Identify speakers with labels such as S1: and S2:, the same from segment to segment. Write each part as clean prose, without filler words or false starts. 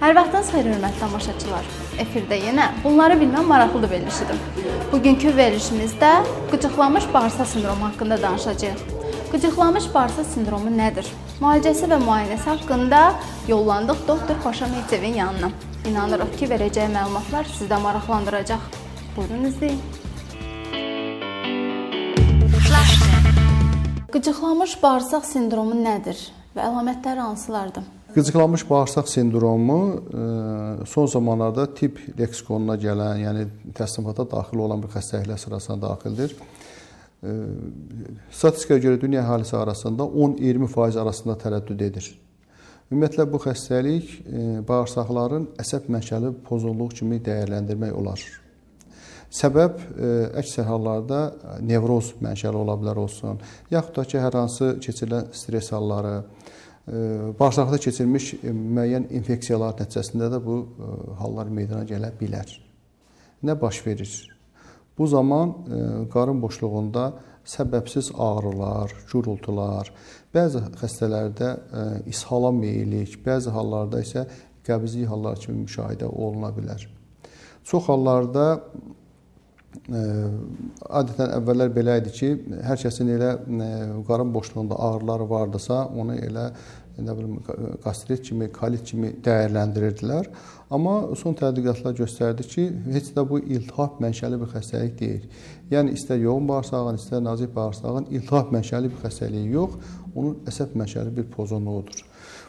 S1: Hər vaxtınız xeyir, hörmətli tamaşaçılar. Efirdə yenə bunları bilmən maraqlıdır verilişidir. Bugünkü verilişimizdə qıcıqlanmış bağırsaq sindromu haqqında danışacağıq. Qıcıqlanmış bağırsaq sindromu nədir? Müalicəsi və müayinəsi haqqında yollandıq doktor Paşa Mehcevin yanına. İnanırıq ki, verəcəyi məlumatlar sizi də maraqlandıracaq. Buyurun izləyin. Qıcıqlanmış bağırsaq sindromu nədir və əlamətləri hansılardır?
S2: Qıcıqlanmış bağırsaq sindromu son zamanlarda tibb leksikonuna gələn, yəni təsnifata daxil olan bir xəstəliklər sırasına daxildir. Statistikaya görə dünya əhalisi arasında 10-20% arasında tərəddüd edir. Ümumiyyətlə bu xəstəlik bağırsaqların əsəb mənşəli pozğunluq kimi dəyərləndirmək olar. Səbəb əksər hallarda nevroz mənşəli ola bilər olsun, yaxud da ki, hər hansı keçirilən stres halları, bağırsaqda keçirilmiş müəyyən infeksiyalar nəticəsində də bu hallar meydana gələ bilər. Nə baş verir? Bu zaman qarın boşluğunda səbəbsiz ağrılar, gurultular, bəzi xəstələrdə ishala meyillik, bəzi hallarda isə qəbizlik halları kimi müşahidə oluna bilər. Çox hallarda adətən əvvəllər belə idi ki, hər kəsin elə qarın boşluğunda ağrıları vardısa, onu elə qastrit kimi, kolit kimi dəyərləndirirdilər. Amma son tədqiqatlar göstərdi ki, heç də bu iltihab mənşəli bir xəstəlik deyil. Yəni, istər yoğun bağırsağın, istər nazik bağırsağın iltihab mənşəli bir xəstəliyi yox, onun əsəb mənşəli bir pozğunluğudur.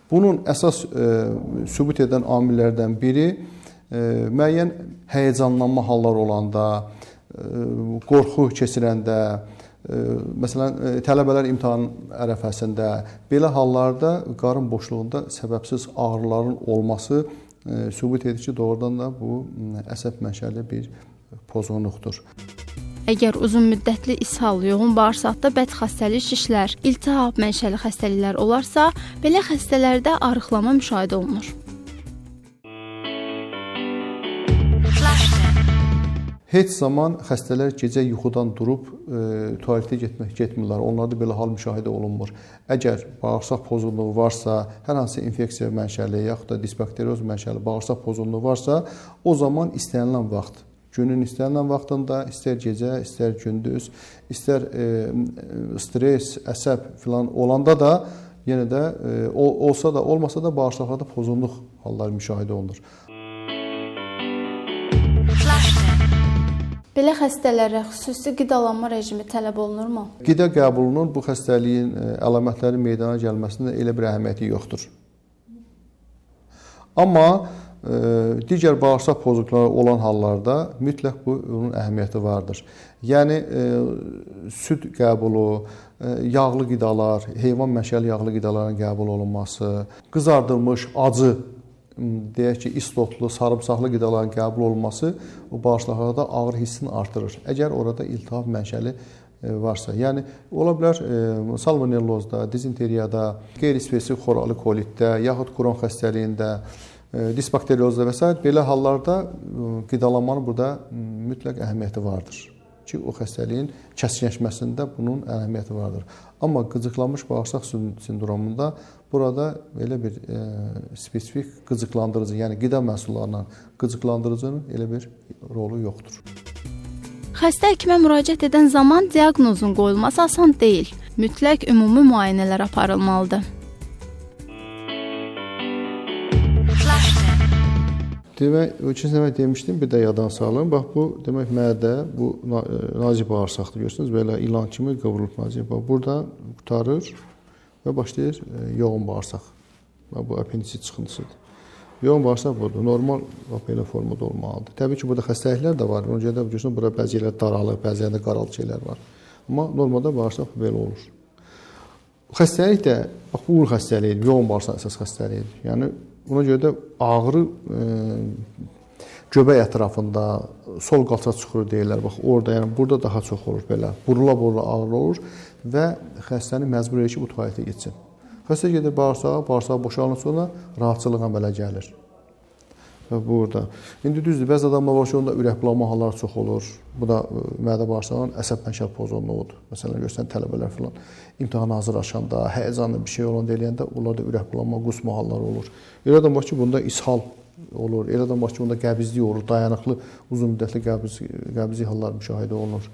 S2: Bunun əsas sübut edən amillərdən biri müəyyən həyəcanlanma halları olanda, qorxu keçirəndə, məsələn, tələbələr imtahan ərəfəsində, belə hallarda qarın boşluğunda səbəbsiz ağrıların olması sübut edir ki, doğrudan da bu əsəb mənşəli bir pozğunluqdur.
S1: Əgər uzun müddətli ishal, yoğun bağırsaqda bədxəstəlik, şişlər, iltihab mənşəli xəstəliklər olarsa, belə xəstələrdə arıqlama müşahidə olunur.
S2: Heç zaman xəstələr gecə yuxudan durub tualetə getmirlər. Onlarda belə hal müşahidə olunmur. Əgər bağırsaq pozğunluğu varsa, hər hansı infeksiya mənşəli, yaxud da disbakterioz mənşəli bağırsaq pozğunluğu varsa, o zaman istənilən vaxt, günün istənilən vaxtında, istər gecə, istər gündüz, istər stres, əsəb filan olanda da, yenə də olsa da, olmasa da bağırsaqlarda pozğunluq halları müşahidə olunur.
S1: Belə xəstələrə xüsusi qidalanma rejimi tələb olunurmu?
S2: Qida qəbulunun bu xəstəliyin əlamətləri meydana gəlməsində elə bir əhəmiyyəti yoxdur. Amma digər bağırsaq pozuntuları olan hallarda mütləq bunun əhəmiyyəti vardır. Yəni, süd qəbulu, yağlı qidalar, heyvan mənşəli yağlı qidaların qəbul olunması, qızardılmış, acı, deyək ki, istotlu, sarımsaqlı qidaların qəbul olunması o bağırsaqlarda ağrı hissini artırır. Əgər orada iltihab mənşəli varsa, yəni ola bilər salmonellozda, dizenteriyada, qeyri-spesifik xoralı kolitdə, yaxud Kron xəstəliyində, disbakteriozda və s. belə hallarda qidalanmanın burada mütləq əhəmiyyəti vardır ki, o xəstəliyin kəskinləşməsində bunun əhəmiyyəti vardır. Amma qıcıqlanmış bağırsaq sindromunda burada elə bir spesifik qıcıqlandırıcı, yəni qida məhsullarından qıcıqlandırıcının elə bir rolu yoxdur.
S1: Xəstə həkimə müraciət edən zaman diaqnozun qoyulması asan deyil. Mütləq ümumi müayinələr aparılmalıdır.
S2: Demək, ikinci dəfə demişdim, bir də yadan salın. Bax, bu demək mədə, bu nazik bağırsaqdır. Görürsünüz, belə ilan kimi qıvrılıb nazik. Bax, burada qutarır və başlayır yoğun bağırsaq. Bax, bu apendisit çıxıntısıdır. Yoğun bağırsaq budur. Normal belə formada olmalıdır. Təbii ki, burada xəstəliklər də var. Ona görə də görürsünüz, burada bəzi yerlər daralır, bəzi yerlərdə qaraltı şeylər var. Amma normalda bağırsaq belə olur. Xəstəlik də, bax, bu uğur xəstəliyidir, yoğun bağırsaq əsas xəstəliyidir. Yəni, ona görə də ağrı göbək ətrafında, sol qalça çuxuru deyirlər. Bax, orada, yəni burada daha çox olur belə. Burula-burula ağrı olur və xəstəni məcbur edir ki, bu tualetə getsin. Xəstə gedir bağırsağa, bağırsağı boşalınca sonra rahatçılıq əmələ gəlir. Və burada. İndi düzdür, bəzi adamlar var ki, onda ürək bulanma halları çox olur. Bu da mədə bağırsağının əsəb mənşəli pozğunluğudur. Məsələn, görsən tələbələr filan imtahana hazırlaşanda, həyəcanlı bir şey olanda eləyəndə onlarda ürək bulanma, qusma halları olur. Elə adam var ki, bunda ishal olur. Elə də var ki, onda qəbizlik olur, dayanıqlı, uzun müddətli qəbizlik hallar müşahidə olunur.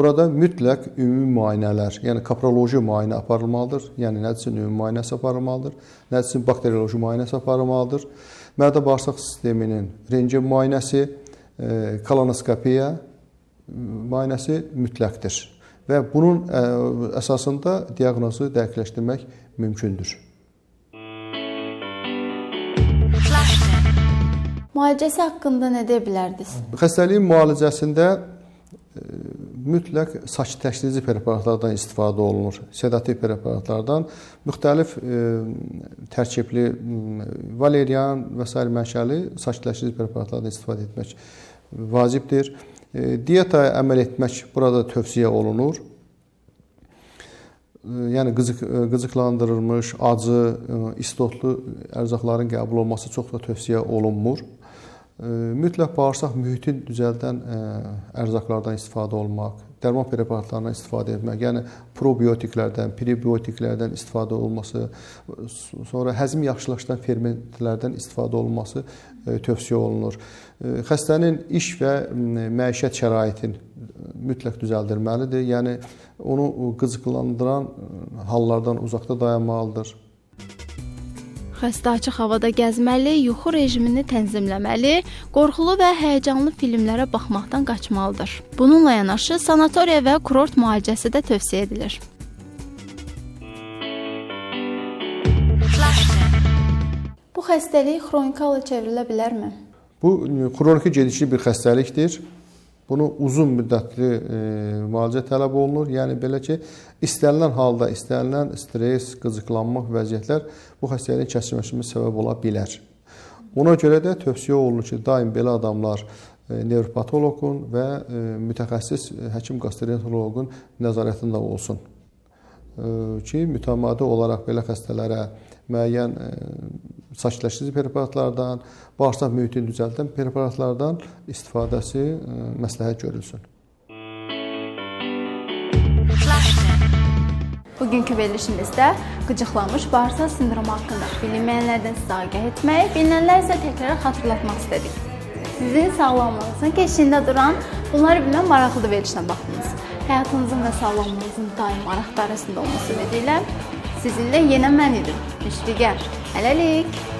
S2: Burada mütləq ümumi müayinələr, yəni kaproloji müayinə aparılmalıdır. Yəni nədir üçün ümumi müayinəsi aparılmalıdır, nədir üçün bakterioloji müayinəsi aparılmalıdır. Mədə-bağırsaq sisteminin rentgen müayinəsi, kolonoskopiya müayinəsi mütləqdir və bunun əsasında diaqnozu dəqiqləşdirmək mümkündür.
S1: Müalicəsi haqqında nə deyə bilərdiniz?
S2: Xəstəliyin müalicəsində mütləq sakitləşdirici preparatlardan istifadə olunur. Sedativ preparatlardan müxtəlif tərkibli valerian və s. mənşəli sakitləşdirici preparatlardan istifadə etmək vacibdir. Diyetaya əməl etmək burada tövsiyə olunur. Yəni qıcıqlandırılmış, acı, istotlu ərzaqların qəbul olması çox da tövsiyə olunmur. Mütləq bağırsaq mühitin düzəldən ərzaqlardan istifadə olmaq, dərman preparatlarından istifadə etmək, yəni probiotiklərdən, prebiotiklərdən istifadə olması, sonra həzm yaxşılaşdıran fermentlərdən istifadə olunması tövsiyə olunur. Xəstənin iş və məişət şəraitin mütləq düzəldilməlidir. Yəni onu qıcıqlandıran hallardan uzaqda dayanmalıdır.
S1: Xəstə açıq havada gəzməli, yuxu rejimini tənzimləməli, qorxulu və həyəcanlı filmlərə baxmaqdan qaçmalıdır. Bununla yanaşı sanatoriya və kurort müalicəsi də tövsiyə edilir. Bu xəstəlik xroniki hala çevrilə bilərmi?
S2: Bu xroniki gedişli bir xəstəlikdir. Bunu uzun müddətli müalicə tələb olunur. Yəni belə ki, istənilən halda istənilən stress, qıcıqlanma vəziyyətlər bu xəstəliyin kəsilməsinə səbəb ola bilər. Ona görə də tövsiyə olunur ki, daim belə adamlar nevropatoloqun və mütəxəssis həkim gastroenteroloqun nəzarətində olsun ki, mütəmadi olaraq belə xəstələrə müəyyən sakitləşdirici preparatlardan, bağırsaq mühitini düzəldən preparatlardan istifadəsi məsləhət görülsün.
S1: Bugünkü verilişimizdə qıcıqlanmış bağırsaq sindromu haqqında bilinməyənlərdən sizə agah etmək, bilinənlər isə təkrar xatırlatmaq istədik. Sizin sağlamlığınızın keşiyində duran, bunları bilmən maraqlı verilişdən baxdınız. Həyatınızın və sağlamlığınızın daim maraq dairəsində olması ümidi ilə sizinlə yenə mən idim. Müşfiqə. Hələlik.